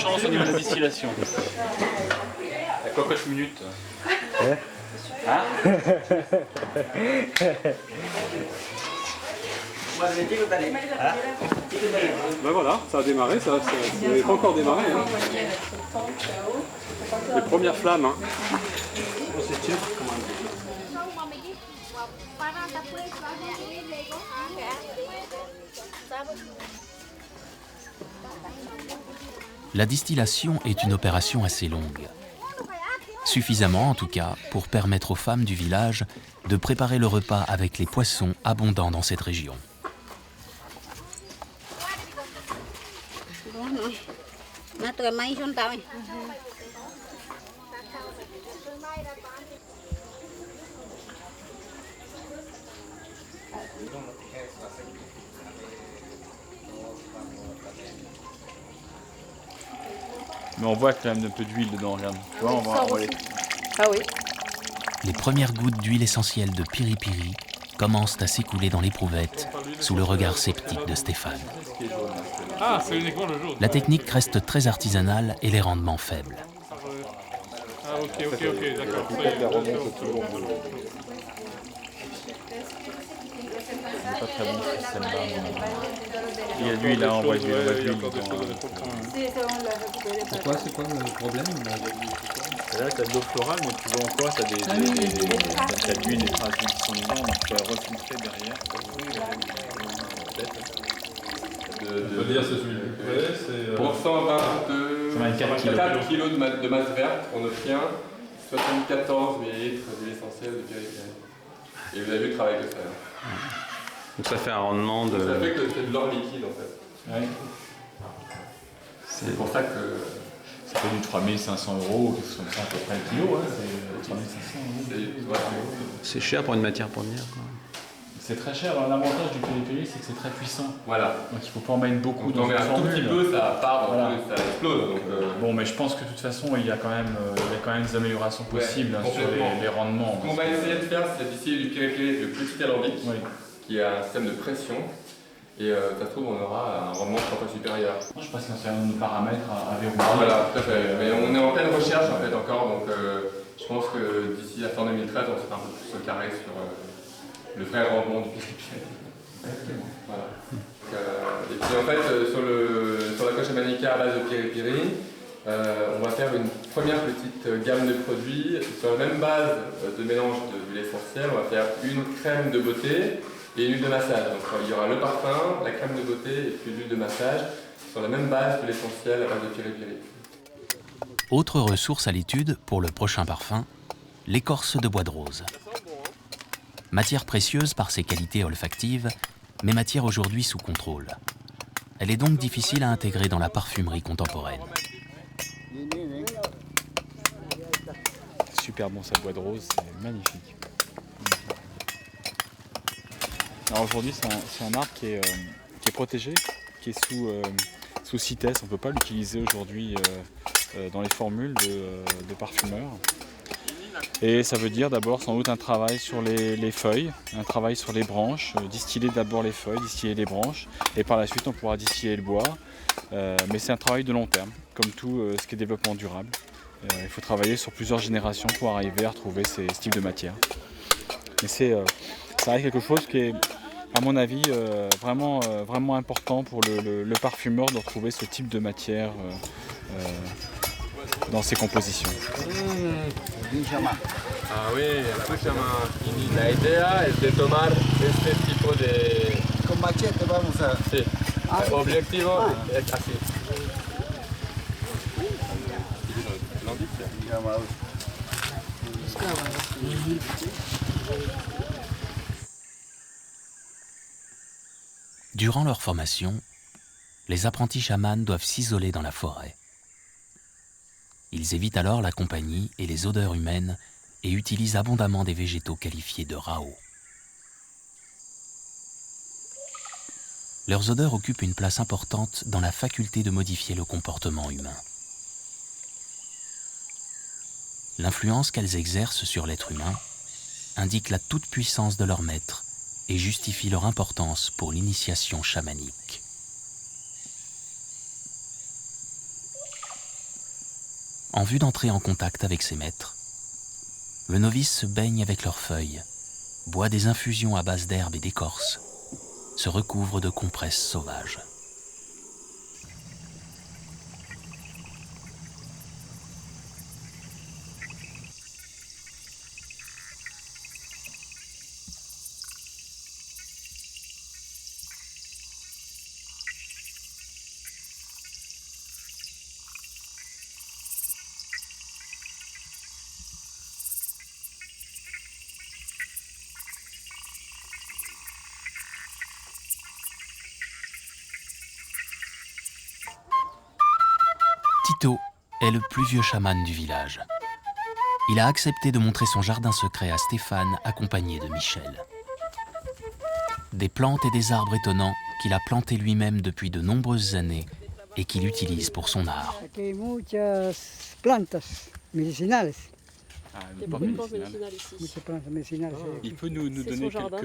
Chance au niveau de la distillation. La cocotte minute. Ouais. Hein? Ben voilà, ça a démarré, ça n'est pas encore démarré. Hein. Les premières flammes. Hein. La distillation est une opération assez longue. Suffisamment, en tout cas, pour permettre aux femmes du village de préparer le repas avec les poissons abondants dans cette région. Mais on voit quand même un peu d'huile dedans, regarde. Tu vois, on va les... Ah oui. Les premières gouttes d'huile essentielle de piri-piri commencent à s'écouler dans l'éprouvette sous le regard sceptique de Stéphane. Ah, c'est uniquement le jaune. La technique reste très artisanale et les rendements faibles. Ah ok, d'accord. C'est pas très bon, celle-là. Il y a de l'huile, là, on voit de l'huile. Pourquoi? C'est quoi le problème? Là, tu as de l'eau florale, mais tu vois encore, tu as de l'huile, des traces d'huile qui sont dedans, donc tu vas refiltrer derrière. On peut dire c'est celui le plus près, c'est... Pour 124 kg de masse verte, on obtient 74 ml d'huile essentielle de piri-piri. Et vous avez vu le travail que ça fait. Donc ça fait un rendement de... Ça fait que c'est de l'or liquide en fait. Ouais. C'est pour ça que... Ça fait du 3500 €, quelque chose comme ça, à peu près le kilo, hein, c'est 3500 €. C'est cher pour une matière première, quoi. C'est très cher. L'avantage du piri-piri, c'est que c'est très puissant. Voilà. Donc il ne faut pas en mettre beaucoup dans une formule. Un tout petit peu, ça part, voilà. Ça explose. Donc, Bon, mais je pense que de toute façon, il y a quand même des améliorations possibles sur les rendements. Ce qu'on va essayer de faire, c'est d'essayer du piri-piri le petit alambic, qui a un système de pression. Et ça se trouve, on aura un rendement 3 fois supérieur. Je pense qu'il y a un certain nombre de paramètres à verrouiller. Voilà, tout à fait. Mais on est en pleine recherche en fait encore, donc je pense que d'ici la fin 2013, on sera un peu plus au carré sur le vrai rendement du piri-piri. Voilà. Et puis en fait, sur la coche Amanica à base de piri-piri, on va faire une première petite gamme de produits. Sur la même base de mélange d'huile essentielle, on va faire une crème de beauté et une huile de massage. Donc il y aura le parfum, la crème de beauté et puis l'huile de massage sur la même base de l'essentiel à base de piri-piri. Autre ressource à l'étude pour le prochain parfum, l'écorce de bois de rose. Matière précieuse par ses qualités olfactives, mais matière aujourd'hui sous contrôle. Elle est donc difficile à intégrer dans la parfumerie contemporaine. Super bon, ça, bois de rose, c'est magnifique. Alors aujourd'hui, c'est un arbre qui est protégé, qui est sous CITES. On ne peut pas l'utiliser aujourd'hui dans les formules de parfumeurs. Et ça veut dire d'abord sans doute un travail sur les feuilles, un travail sur les branches, distiller d'abord les feuilles, distiller les branches, et par la suite on pourra distiller le bois. Mais c'est un travail de long terme, comme tout ce qui est développement durable. Il faut travailler sur plusieurs générations pour arriver à retrouver ce type de matière. Mais ça reste quelque chose qui est, à mon avis, vraiment important pour le parfumeur de retrouver ce type de matière dans ses compositions. Ah oui, escúchame, la idea es de tomar este tipo de... Con machete vamos a... Sí, objetivo es así. Durant leur formation, les apprentis chamans doivent s'isoler dans la forêt. Ils évitent alors la compagnie et les odeurs humaines et utilisent abondamment des végétaux qualifiés de rao. Leurs odeurs occupent une place importante dans la faculté de modifier le comportement humain. L'influence qu'elles exercent sur l'être humain indique la toute-puissance de leur maître et justifie leur importance pour l'initiation chamanique. en vue d'entrer en contact avec ses maîtres. Le novice se baigne avec leurs feuilles, boit des infusions à base d'herbes et d'écorce, se recouvre de compresses sauvages. Tito est le plus vieux chaman du village. Il a accepté de montrer son jardin secret à Stéphane, accompagné de Michel. Des plantes et des arbres étonnants qu'il a plantés lui-même depuis de nombreuses années et qu'il utilise pour son art. Aquí hay muchas plantas medicinales. Ah, Il y a une beaucoup de plante plantes médicinale. médicinales ici. Muchas plantas medicinales. Il peut nous C'est donner son jardin.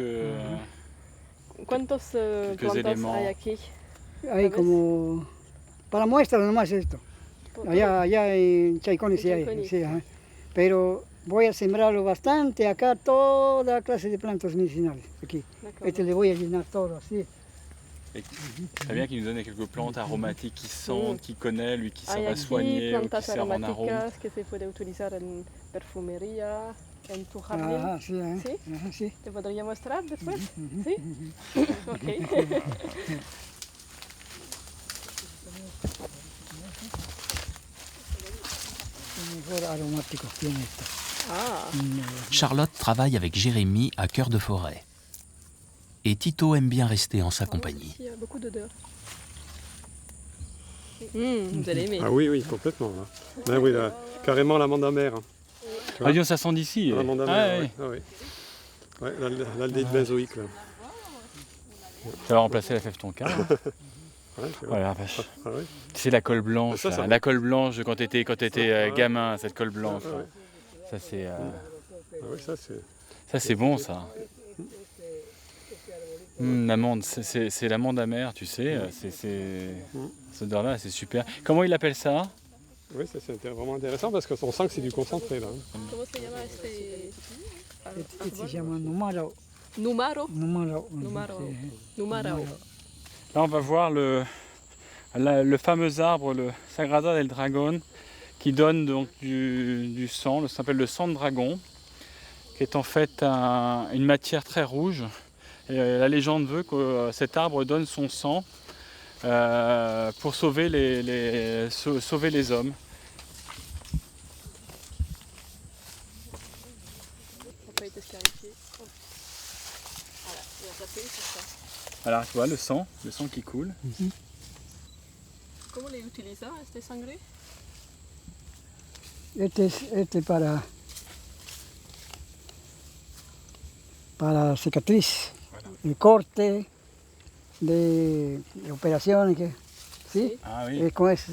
¿Cuántos quelques plantas éléments. hay aquí? Hay como, para muestra nomás esto. Allá en Chaicones sí En hay, Chaicones. sí, ajá. Pero voy a sembrarlo bastante acá, toda clase de plantas medicinales. Aquí. D'accord. Este le voy a llenar todo así. Très bien qu'il nous donne quelques plantes aromatiques qu'il sent, qu'il connaît, lui qui Hay va aquí soigner ou qui plantas sert en arôme. aromáticas que se puede utilizar en perfumería, en tu jardín. Ajá, sí, ajá. ¿Sí? Ajá, sí. ¿Te podría mostrar después? ¿Sí? Ok. El mejor aromático tiene esto. Ah, Charlotte travaille avec Jérémy à Cœur de Forêt. Et Tito aime bien rester en sa compagnie. il y a beaucoup d'odeurs. Vous allez aimer. Ah oui, oui, complètement. Là. Ben oui, là, carrément l'amande amère. Hein. Tu vois, Ah, disons, ça sent d'ici. l'amande Ah, amère, ouais. ouais. Ah, ouais. Ouais, l'aldéhyde benzoïque. Là. Ça va remplacer la fève tonka. Ouais, c'est Oh vrai. la vache. Ah, ouais. C'est la colle blanche. Ça, ça là. va. La colle blanche quand t'étais Ouais. gamin, cette colle blanche. Ah, ouais. là. Ça c'est Ah, ouais, ça c'est bon ça. L'amande, c'est l'amande amère, tu sais. Cette odeur-là, c'est super. Comment il appelle ça? oui, ça c'est vraiment intéressant parce qu'on sent que c'est du concentré là. ¿Cómo se llama este? Este se llama numaro. Numaro. Numaro. Numaro. Sí. Numarao. Là, on va voir le fameux arbre, le Sagrada del Dragón, qui donne donc du sang. Ça s'appelle le sang de dragon, qui est en fait une matière très rouge. Et la légende veut que cet arbre donne son sang pour sauver sauver les hommes. Ça peut être escarifié. Voilà, on va taper sur ça. Alors tu vois le sang qui coule. ¿Cómo le utiliza este sangre? Este para cicatriz, el corte de operaciones, ¿sí? Ah oui. Con eso.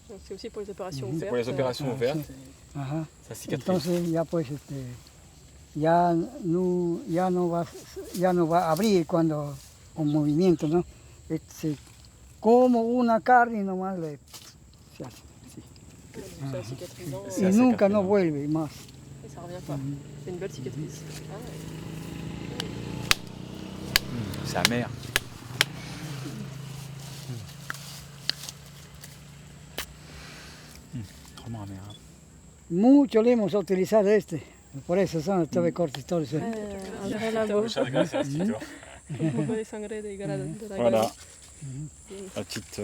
Donc c'est aussi pour les opérations C'est ouvertes. pour les opérations ouvertes. Ajá. Ça cicatrise. Entonces ya pues ya no va a abrir cuando con movimiento, ¿no? Como una carne nomás se hace. C'est cicatrisant. C'est Y assez nunca no pertinent. vuelve más. Et ça revient pas. C'est une belle cicatrice. Ah ouais. C'est amer. Vraiment amer. Hein. Mucho le hemos utilizado por eso son estos cortes todos. André Labo. Muchas gracias, Tito. Un poco de sangre de dragón. Voilà, la petite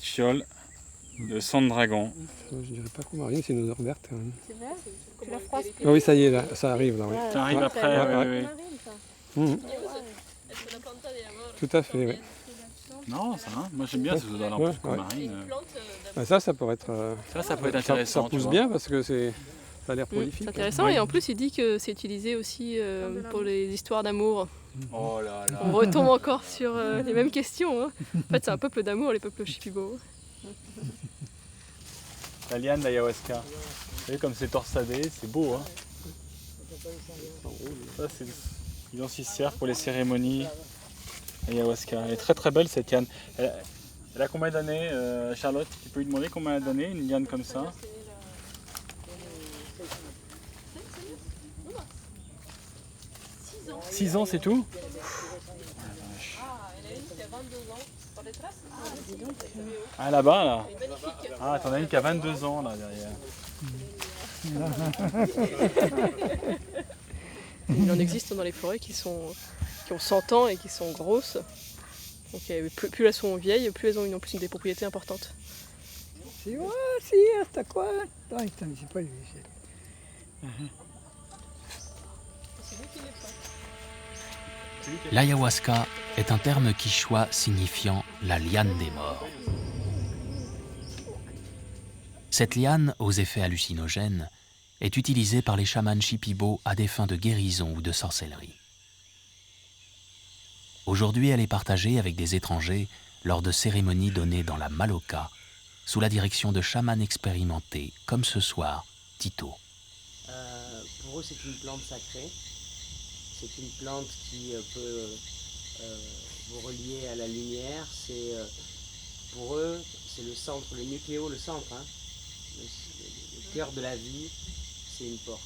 fiole de sang de dragon. Je dirais pas qu'on rien, c'est une odeur verte quand même. C'est vrai? Tu la froisses? Ah oui, ça y est, là, ça arrive là. Oui. Ça arrive Ouais. après, Ouais, oui, ouais. oui. Mhm. Tout à fait, oui. Non, ça, hein. Moi j'aime bien ces odeurs-là en Ouais, plus que ouais. marine. Ah, ça pourrait être. Ça peut être ça intéressant. tu pousse vois. bien parce que ça a l'air C'est prolifique. intéressant et en plus il dit que c'est utilisé aussi pour les histoires d'amour. Oh là là. On retombe encore sur les mêmes questions. Hein. En fait c'est un peuple d'amour les peuples Shipibo. La liane d'ayahuasca. Vous voyez comme c'est torsadé, c'est beau. Hein. Ça, ils en s'y servent pour les cérémonies ayahuasca. Elle est très très belle cette liane. Elle a combien d'années, Charlotte? Tu peux lui demander combien d'années une liane comme ça? 6 ans, c'est tout? Ah, là-bas, là. Ah, t'en as une qui a 22 ans, là, derrière. Il en existe dans les forêts qui ont 100 ans et qui sont grosses. Donc plus elles sont vieilles, plus elles ont en plus des propriétés importantes. Sí, hasta cuándo. Ahí está, se puede decir. L'ayahuasca est un terme quichua signifiant la liane des morts. Cette liane, aux effets hallucinogènes, est utilisée par les chamans shipibo à des fins de guérison ou de sorcellerie. Aujourd'hui, elle est partagée avec des étrangers lors de cérémonies données dans la Maloca, sous la direction de chamans expérimentés, comme ce soir, Tito. Pour eux, c'est une plante sacrée. C'est une plante qui peut vous relier à la lumière. Pour eux, c'est le centre, le nucléo, le centre. Hein. Le cœur de la vie, c'est une porte.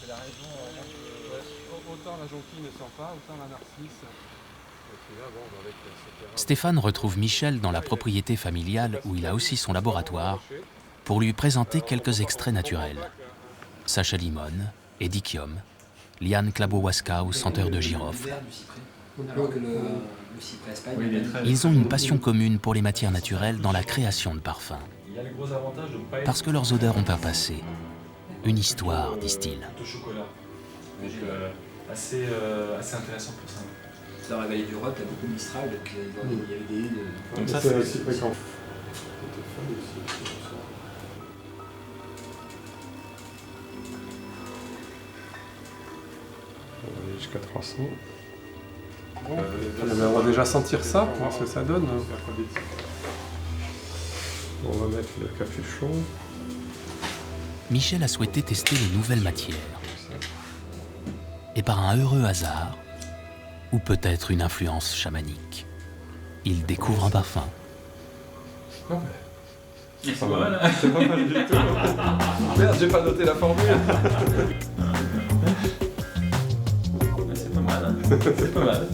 C'est la région, autant la jonquille ne sent pas, autant la narcisse. Stéphane retrouve Michel dans la propriété familiale où il a aussi son laboratoire pour lui présenter quelques extraits naturels. Sacha limone, Edichium, liane clabohuasca ou senteur de girofle. Ils ont une passion commune pour les matières naturelles dans la création de parfums. Parce que leurs odeurs ont un passé, une histoire, disent-ils. Donc assez intéressant pour ça. Dans la vallée du Rhône, t'as beaucoup de Mistral, donc il y avait des haies de... Donc ça, c'est aussi fréquent. On va aller jusqu'à 300. On va déjà sentir ça, pour voir ce que ça donne. On va mettre le capuchon. Michel a souhaité tester les nouvelles matières. Et par un heureux hasard, ou peut-être une influence chamanique, il découvre un parfum. C'est pas mal, hein? C'est pas mal du tout. Merde, j'ai pas noté la formule. C'est pas mal, hein? C'est pas mal.